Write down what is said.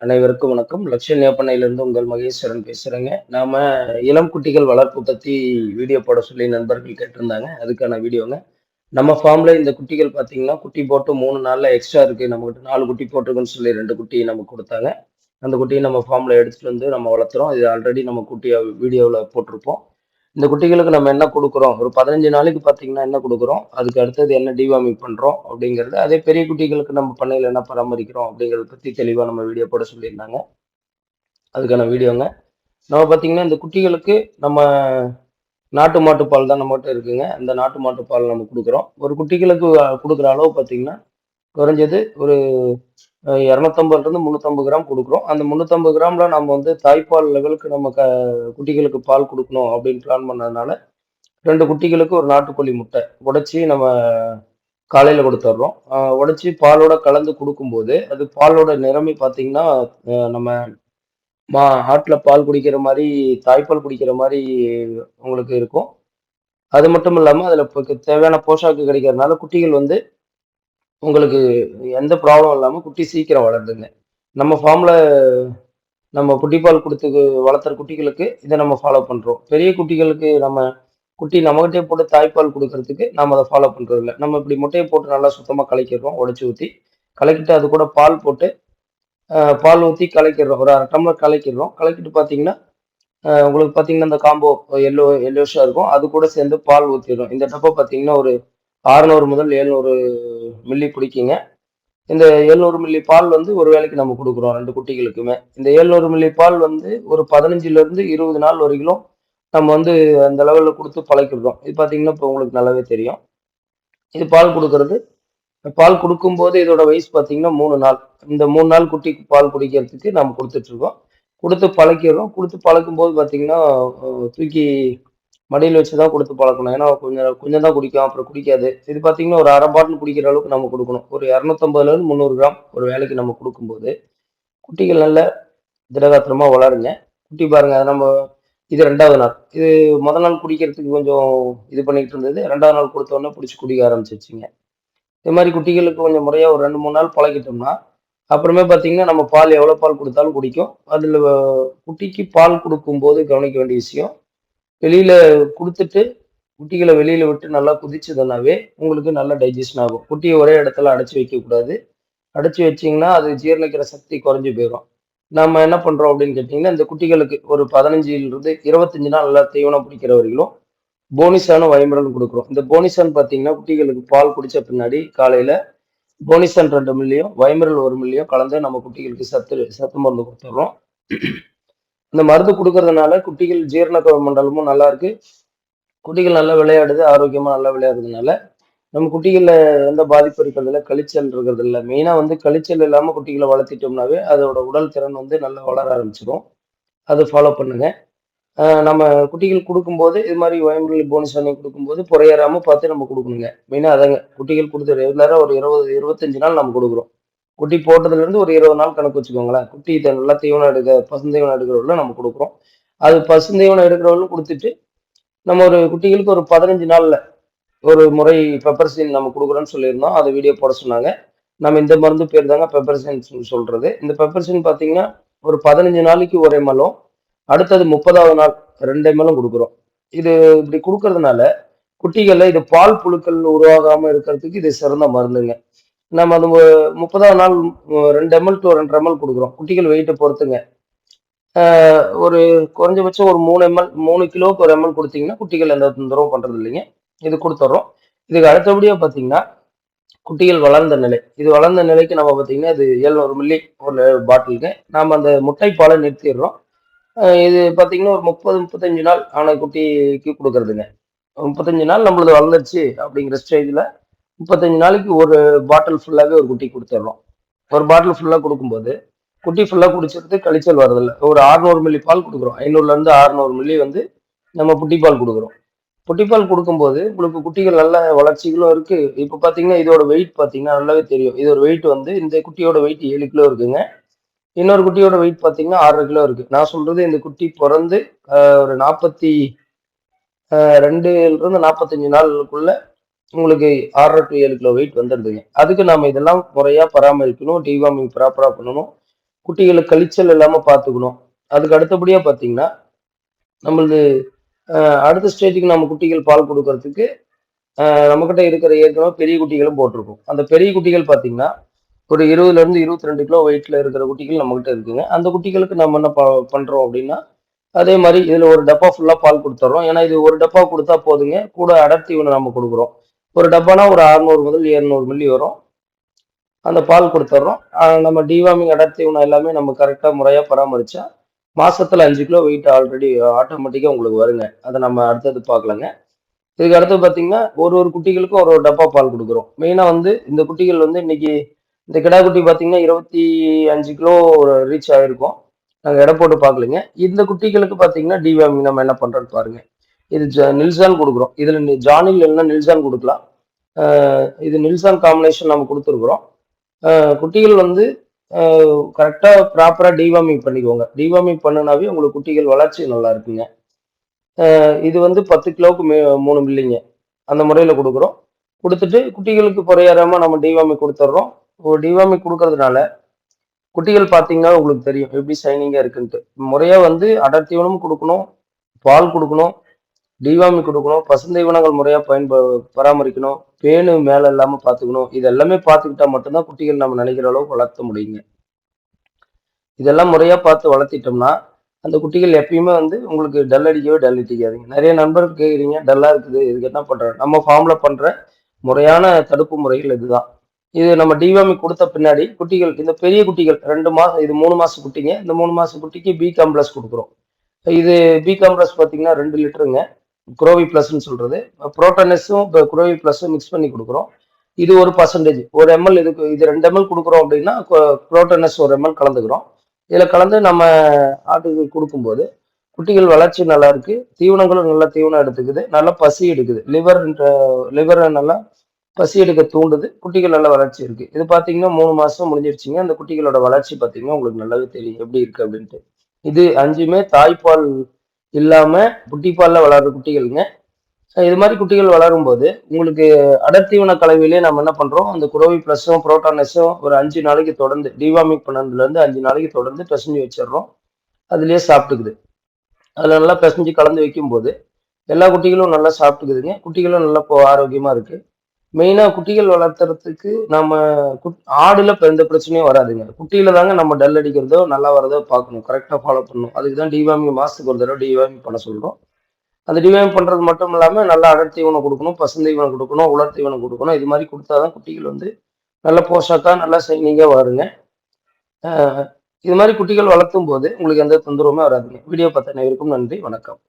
அனைவருக்கும் வணக்கம். லட்சுமி பண்ணையிலிருந்து உங்கள் மகேஸ்வரன் பேசுறேங்க. நாம இளம் குட்டிகள் வளர்ப்பு பத்தி வீடியோ போட சொல்லி நண்பர்கள் கேட்டிருந்தாங்க. அதுக்கான வீடியோங்க. நம்ம ஃபார்ம்ல இந்த குட்டிகள் பார்த்தீங்கன்னா, குட்டி போட்டு 3 நாள்ல எக்ஸ்ட்ரா இருக்கு. நம்மகிட்ட 4 குட்டி போட்டிருக்குன்னு சொல்லி 2 குட்டி நமக்கு குடுத்தாங்க. அந்த குட்டிய நம்ம ஃபார்ம்ல எடுத்துட்டு வந்து நம்ம வளர்த்துறோம். இது ஆல்ரெடி நம்ம குட்டிய வீடியோல போட்டிருப்போம். இந்த குட்டிகளுக்கு நம்ம என்ன குடுக்குறோம்? ஒரு 15 நாளைக்கு பார்த்தீங்கன்னா என்ன குடுக்குறோம்? அதுக்கு அடுத்தது என்ன டிவார்மிங் பண்றோம்? அப்படிங்கிறது. அதே பெரிய குட்டிகளுக்கு நம்ம பண்ணையில என்ன பராமரிக்கிறோம்? அப்படிங்கிறத பத்தி தெளிவா நம்ம வீடியோ போட சொல்லியிருந்தாங்க. அதுக்கான வீடியோங்க. நம்ம பார்த்தீங்கன்னா, இந்த குட்டிகளுக்கு நம்ம நாட்டு மாட்டு பால் தான் நம்மகிட்ட இருக்குங்க. அந்த நாட்டு மாட்டு பால் நம்ம குடுக்குறோம். ஒரு குட்டிகளுக்கு குடுக்குற அளவு பார்த்தீங்கன்னா, குறைஞ்சது ஒரு 250லிருந்து 350 கிராம் குடுக்குறோம். அந்த 350 கிராம்ல நம்ம வந்து தாய்ப்பால் லெவலுக்கு நம்ம குட்டிகளுக்கு பால் குடுக்கணும் அப்படின்னு பிளான் பண்ணதுனால, 2 குட்டிகளுக்கு ஒரு நாட்டுக்கோழி முட்டை உடைச்சு நம்ம காலையில குடுத்துர்றோம். உடைச்சு பாலோட கலந்து குடுக்கும்போது, அது பாலோட நிறமே பார்த்தீங்கன்னா, நம்ம மா ஆட்ல பால் குடிக்கிற மாரி, தாய்ப்பால் குடிக்கிற மாரி உங்களுக்கு இருக்கும். அது மட்டும் இல்லாம, அதில தேவையான போஷாக்கு கிடைக்கிறதுனால, குட்டிகள் வந்து உங்களுக்கு எந்த ப்ராப்ளம் இல்லாம குட்டி சீக்கிரம் வளருதுங்க. நம்ம ஃபார்ம்ல நம்ம புட்டிப்பால் குடுத்து வளர்த்துற குட்டிகளுக்கு இத நம்ம ஃபாலோ பண்றோம். பெரிய குட்டிகளுக்கு நம்ம குட்டி நம்மகிட்டயே போட்டு தாய்ப்பால் குடுக்கறதுக்கு நம்ம அத ஃபாலோ பண்றதில்ல. நம்ம இப்படி முட்டைய போட்டு நல்லா சுத்தமா கலக்கிர்றோம், உடைச்சு ஊத்தி. கலக்கிட்டு அது கூட பால் போட்டு, பால் ஊத்தி கலக்கிர்றோம். ஒரு 1/2 டம்ளர் கலக்கிர்றோம். கலக்கிட்டு பார்த்தீங்கன்னா, உங்களுக்கு பார்த்தீங்கன்னா, இந்த காம்போ எல்லோயிஷ்ஷா இருக்கும். அது கூட சேர்ந்து பால் ஊத்திர்றோம். இந்த டப்பா பார்த்தீங்கன்னா, ஒரு 600 முதல் 700 மில்லி பிடிக்குங்க. இந்த 700 மில்லி பால் வந்து ஒரு வேளைக்கு நம்ம குடுக்குறோம் 2 குட்டிகளுக்குமே. இந்த 700 மில்லி பால் வந்து ஒரு 15லிருந்து 20 நாள் வரைக்கும் நம்ம வந்து அந்த லெவல்ல குடுத்து பழக்கிடுறோம். இது பார்த்தீங்கன்னா, இப்ப உங்களுக்கு நல்லாவே தெரியும். இது பால் குடுக்குறது. பால் குடுக்கும்போது இதோட வயசு பார்த்தீங்கன்னா 3 நாள். இந்த 3 நாள் குட்டிக்கு பால் குடிக்கிறதுக்கு நம்ம குடுத்துட்டுருக்கோம். குடுத்து பழக்கிறோம். குடுத்து பழக்கும்போது பார்த்தீங்கன்னா, தூக்கி மடியில வச்சு தான் குடுத்து பழக்கணும். ஏன்னா, கொஞ்சம் கொஞ்சம் தான் குடிக்கும். அப்புறம் குடிக்காது. இது பார்த்தீங்கன்னா, ஒரு 1/2 பாட்டில் குடிக்கிற அளவுக்கு நம்ம குடுக்கணும். ஒரு 250லேருந்து 300 கிராம் ஒரு வேளைக்கு நம்ம குடுக்கும்போது, குட்டிகள் நல்ல திடகாத்திரமா வளருங்க. குட்டி பாருங்க, அது நம்ம இது 2வது நாள். இது நாள் குடிக்கிறதுக்கு கொஞ்சம் இது பண்ணிட்டு இருந்தது. 2வது நாள் குடுத்த உடனே புடிச்சு குடிக்க ஆரம்பிச்சுருச்சுங்க. இது மாரி குட்டிகளுக்கு கொஞ்சம் முறையா ஒரு 2, 3 நாள் பழக்கிட்டோம்னா, அப்புறமே பார்த்தீங்கன்னா, நம்ம பால் எவ்வளோ பால் குடுத்தாலும் குடிக்கும். அதுல குட்டிக்கு பால் குடுக்கும்போது கவனிக்க வேண்டிய விஷயம், வெளியில குடுத்துட்டு, குட்டிகள வெளியில விட்டு நல்லா குதிச்சதுனாவே, உங்களுக்கு நல்லா டைஜெஷன் ஆகும். குட்டிய ஒரே இடத்துல அடைச்சு வைக்கக்கூடாது. அடைச்சு வச்சீங்கன்னா, அது ஜீரணிக்கிற சக்தி குறைஞ்சு போயிரும். நம்ம என்ன பண்றோம் அப்படின்னு கேட்டீங்கன்னா, இந்த குட்டிகளுக்கு ஒரு 15லிருந்து 25 நாள் நல்லா தீவனம் பிடிக்கிற வரையிலும், போனிஸான வைமரல் குடுக்குறோம். இந்த போனிஸான்னு பார்த்தீங்கன்னா, குட்டிகளுக்கு பால் குடிச்ச பின்னாடி காலையில போனிசன் 2 மில்லியும், வைமரல் 1 மில்லியும் கலந்து நம்ம குட்டிகளுக்கு சத்து மருந்து குடுத்துர்றோம். இந்த மருந்து குடுக்கறதுனால குட்டிகள் ஜீரண மண்டலமும் நல்லா இருக்கு. குட்டிகள் நல்லா விளையாடுது, ஆரோக்கியமா நல்லா விளையாடுறதுனால, நம்ம குட்டிகள்ல எந்த பாதிப்பும் இருக்கிறதில்ல, கழிச்சல் இருக்கிறதில்ல. மெயினா வந்து கழிச்சல் இல்லாம குட்டிகள வளர்த்திட்டோம்னாவே, அதோட உடல் திறன் வந்து நல்லா வளர ஆரம்பிச்சுரும். அத ஃபாலோ பண்ணுங்க. நம்ம குட்டிகள் குடுக்கும்போது, இது மாரி வயம்புல் போனஸ் பண்ணி குடுக்கும்போது, புரையேறாம பார்த்து நம்ம குடுக்கணுங்க. மெயினா அதாங்க. குட்டிகள் குடுத்து ரெகுலரா ஒரு 20, 25 நாள் நம்ம குடுக்குறோம். குட்டி போட்டதுலேருந்து ஒரு 20 நாள் கணக்கு வச்சுக்கோங்களேன். குட்டி நல்லா தீவனம் பசுந்தீவனம் எடுக்கிறவரையிலும் நம்ம குடுக்குறோம். அது பசுந்தீவனம் எடுக்கிறவரையிலும் குடுத்துட்டு, நம்ம ஒரு குட்டிகளுக்கு ஒரு 15 நாள்ல ஒரு முறை பெப்பர்சின் நம்ம குடுக்குறோம்னு சொல்லியிருந்தோம். அத வீடியோ போட சொன்னாங்க. நம்ம இந்த மருந்து பேர் தாங்க பெப்பர்சின் சொல்றது. இந்த பெப்பர்சின் பார்த்தீங்கன்னா, ஒரு 15 நாளைக்கு 1 எம்எல்லும், அடுத்தது 30வது நாள் 2 எம்எல்லும் குடுக்குறோம். இது இப்படி குடுக்கறதுனால, குட்டிகள்ல இது பால் புழுக்கள் உருவாகாம இருக்கிறதுக்கு இது சிறந்த மருந்துங்க. நம்ம அது 30வது நாள் 2 எம்எல் டூ 2 1/2 எம்எல் குடுக்குறோம். குட்டிகள் வெயிட்ட பொறுத்துங்க. ஆ ஒரு குறைஞ்சபட்சம் ஒரு 3 எம்எல் 3 கிலோவுக்கு 1 எம்எல் குடுத்தீங்கன்னா, குட்டிகள் எந்த தொந்தரவும் பண்றது இல்லைங்க. இது குடுத்துர்றோம். இதுக்கு அடுத்தபடியா பார்த்தீங்கன்னா, குட்டிகள் வளர்ந்த நிலை. இது வளர்ந்த நிலைக்கு நம்ம பார்த்தீங்கன்னா, இது 700 மில்லி ஒரு பாட்டிலுக்கு. நாம அந்த முட்டை பால நிறுத்திர்றோம். இது பார்த்தீங்கன்னா, ஒரு 30, 35 நாள் ஆன குட்டிக்கு குடுக்குறதுங்க. 35 நாள் நம்மளது வளர்ந்துருச்சு அப்படிங்கிற ஸ்டேஜ்ல 35 நாளைக்கு ஒரு பாட்டில் ஃபுல்லாவே ஒரு குட்டிக்கு குடுத்துர்றோம். ஒரு பாட்டில் ஃபுல்லா குடுக்கும்போது, குட்டி ஃபுல்லா குடிச்சிட்டு கழிச்சல் வரதில்ல. ஒரு 600 மில்லி பால் குடுக்குறோம். 500லேருந்து 600 மில்லி வந்து நம்ம புட்டிப்பால் குடுக்குறோம். புட்டிப்பால் குடுக்கும்போது, உங்களுக்கு குட்டிகள் நல்ல வளர்ச்சிகளும் இருக்கு. இப்ப பார்த்தீங்கன்னா, இதோட வெயிட் பார்த்தீங்கன்னா, நல்லாவே தெரியும். இதோட வெயிட் வந்து இந்த குட்டியோட வெயிட் 7 கிலோ இருக்குங்க. இன்னொரு குட்டியோட வெயிட் பார்த்தீங்கன்னா, 6 1/2 கிலோ இருக்கு. நான் சொல்றது இந்த குட்டி பொறந்து ஒரு 42லிருந்து 45 நாளுக்குள்ள உங்களுக்கு 6 1/2 டூ 7 கிலோ வெயிட் வந்துருதுங்க. அதுக்கு நாம இதெல்லாம் முறையா பராமரிக்கணும். டிவார்மிங் ப்ராப்பரா பண்ணணும். குட்டிகளுக்கு கழிச்சல் இல்லாம பார்த்துக்கணும். அதுக்கு அடுத்தபடியா பார்த்தீங்கன்னா, நம்மளது அடுத்த ஸ்டேஜுக்கு நம்ம குட்டிகள் பால் குடுக்கறதுக்கு, நம்மகிட்ட இருக்கிற ஏற்கனவே பெரிய குட்டிகளும் போட்டிருக்கோம். அந்த பெரிய குட்டிகள் பார்த்தீங்கன்னா, ஒரு 20லேருந்து 22 கிலோ வெயிட்ல இருக்கிற குட்டிகள் நம்மகிட்ட இருக்குங்க. அந்த குட்டிகளுக்கு நம்ம என்ன பண்றோம் அப்படின்னா, அதே மாரி இதுல ஒரு டப்பா ஃபுல்லா பால் குடுத்துர்றோம். ஏன்னா, இது ஒரு டப்பா குடுத்தா போதுங்க. கூட அடர் தீவனம் நம்ம குடுக்குறோம். ஒரு டப்பானா ஒரு 600 முதல் 700 மில்லி வரும். அந்த பால் குடுத்துர்றோம். நம்ம டிவார்மிங் அடர் தீவனம் எல்லாமே நம்ம கரெக்ட்டா முறையா பராமரிச்சா, மாசத்துல 5 கிலோ வெயிட் ஆல்ரெடி ஆட்டோமேட்டிக்கா உங்களுக்கு வருங்க. அத நம்ம அடுத்தது பார்க்கலாங்க. இதுக்கு அடுத்து பார்த்தீங்கன்னா, ஒரு ஒரு குட்டிகளுக்கும் ஒரு ஒரு டப்பா பால் குடுக்குறோம். மெயினா வந்து இந்த குட்டிகள் வந்து இன்னைக்கு இந்த கிடா குட்டி பார்த்தீங்கன்னா, 25 கிலோ ரீச் ஆயிருக்கும். நாங்க எடை போட்டு பார்க்கலைங்க. இந்த குட்டிகளுக்கு பார்த்தீங்கன்னா, டிவார்மிங் நம்ம என்ன பண்றோம்ன்னு பாருங்க. இது நில்சான் குடுக்குறோம். இதுல ஜானில் இல்லைன்னா நில்சான் குடுக்கலாம். அ இது நில்சான் காம்பினேஷன் நம்ம குடுத்துருக்குறோம். குட்டிகள் வந்து கரெக்டா ப்ராப்பரா டிவார்மிங் பண்ணிக்கோங்க. டிவார்மிங் பண்ணுனாவே உங்களுக்கு குட்டிகள் வளர்ச்சி நல்லா இருக்குங்க. இது வந்து 10 கிலோவுக்கு 3 மில்லிங்க. அந்த முறையில குடுக்குறோம். குடுத்துட்டு குட்டிகளுக்கு குறையாறாம நம்ம டிவார்மிங் குடுத்துர்றோம். டிவார்மிங் குடுக்கறதுனால குட்டிகள் பார்த்தீங்கன்னா உங்களுக்கு தெரியும். எப்படி ஷைனிங்கா இருக்குன்ட்டு. முறையா வந்து அடர் தீவனமும் குடுக்கணும், பால் குடுக்கணும், டிவார்மிங் குடுக்கணும், பசுந்தீவனங்கள் முறையா பராமரிக்கணும், பேனு மேல இல்லாம பார்த்துக்கணும். இது எல்லாமே பார்த்துக்கிட்டா மட்டும் தான் குட்டிகள் நம்ம நினைக்கிற அளவுக்கு வளர்த்த முடியுங்க. இதெல்லாம் முறையா பார்த்து வளர்த்திட்டோம்னா, அந்த குட்டிகள் எப்பயுமே வந்து உங்களுக்கு டல் அடிக்கவே டல் அடிக்காதுங்க. நெறைய நண்பர்கள் கேட்குறீங்க, டல்லா இருக்குது. இதுக்கு என்ன பண்றது? நம்ம ஃபார்ம்ல பண்ற முறையான தடுப்பு முறைகள் இதுதான். இது நம்ம டிவார்மிங் குடுத்த பின்னாடி குட்டிகள் இந்த பெரிய குட்டிகள் 2 மாசம் இது 3 மாச குட்டிங்க. இந்த 3 மாச குட்டிக்கு பி காம்ப்ளக்ஸ் குடுக்குறோம். இது பி காம்ப்ளக்ஸ் பார்த்தீங்கன்னா 2 லிட்டருங்க. குரோவி பிளஸ்ன்னு சொல்றது. புரோட்டனஸும் குரோவி பிளஸும் மிக்ஸ் பண்ணி குடுக்குறோம். இது ஒரு பெர்சன்டேஜ். 1 எம்எல் இது 2 எம்எல் குடுக்குறோம் அப்படின்னா, புரோட்டனஸ் 1 எம்எல் கலந்துக்கிறோம். இதுல கலந்து நம்ம ஆட்டுக்கு குடுக்கும்போது, குட்டிகள் வளர்ச்சி நல்லா இருக்கு. தீவனங்களும் நல்ல தீவனம் எடுத்துக்குது. நல்லா பசி எடுக்குது. லிவர நல்லா பசி எடுக்க தூண்டுது. குட்டிகள் நல்ல வளர்ச்சி இருக்கு. இது பார்த்தீங்கன்னா 3 மாசம் முடிஞ்சிருச்சுங்க. அந்த குட்டிகளோட வளர்ச்சி பார்த்தீங்கன்னா, உங்களுக்கு நல்லாவே தெரியும். எப்படி இருக்கு அப்படின்ட்டு. இது 5மே தாய்ப்பால் இல்லாம புட்டிப்பால்ல வளர்ற குட்டிகள்ங்க. இது மாரி குட்டிகள் வளரும்போது, உங்களுக்கு அடர் தீவன கலவையிலேயே நம்ம என்ன பண்றோம், அந்த குரோவி பிளஸும், புரோட்டானஸும் ஒரு 5 நாளைக்கு தொடர்ந்து டிவார்மிங் பண்ணதுலேருந்து 5 நாளைக்கு தொடர்ந்து பெசஞ்சு வச்சிடுறோம். அதிலேயே சாப்பிட்டுக்குது. அதில நல்லா பெசஞ்சு கலந்து வைக்கும்போது, எல்லா குட்டிகளும் நல்லா சாப்பிட்டுக்குதுங்க. குட்டிகளும் நல்லா ஆரோக்கியமா இருக்கு. மெயினா குட்டிகள் வளர்த்துறதுக்கு நம்ம ஆடுல இப்ப எந்த பிரச்சனையும் வராதுங்க. குட்டியில தாங்க நம்ம டல் அடிக்கிறதோ, நல்லா வரதோ பார்க்கணும். கரெக்ட்டா ஃபாலோ பண்ணணும். அதுக்கு தான் டிவார்மிங் மாசத்துக்கு ஒரு தடவ டிவார்மிங் பண்ண சொல்றோம். அந்த டிவைன் பண்றது மட்டும் இல்லாம நல்லா அடர் தீவனம் குடுக்கணும், பசுந்தீவனம் குடுக்கணும், உலர் தீவனம் குடுக்கணும். இது மாரி குடுத்தா தான் குட்டிகள் வந்து நல்ல போஷாக்கா, நல்லா ஷைனிங்கா வருங்க. அ இது மாரி குட்டிகள் வளர்த்தும்போது உங்களுக்கு எந்த தொந்தரவுமே வராதுங்க. வீடியோ பார்த்த அனைவருக்கும் நன்றி. வணக்கம்.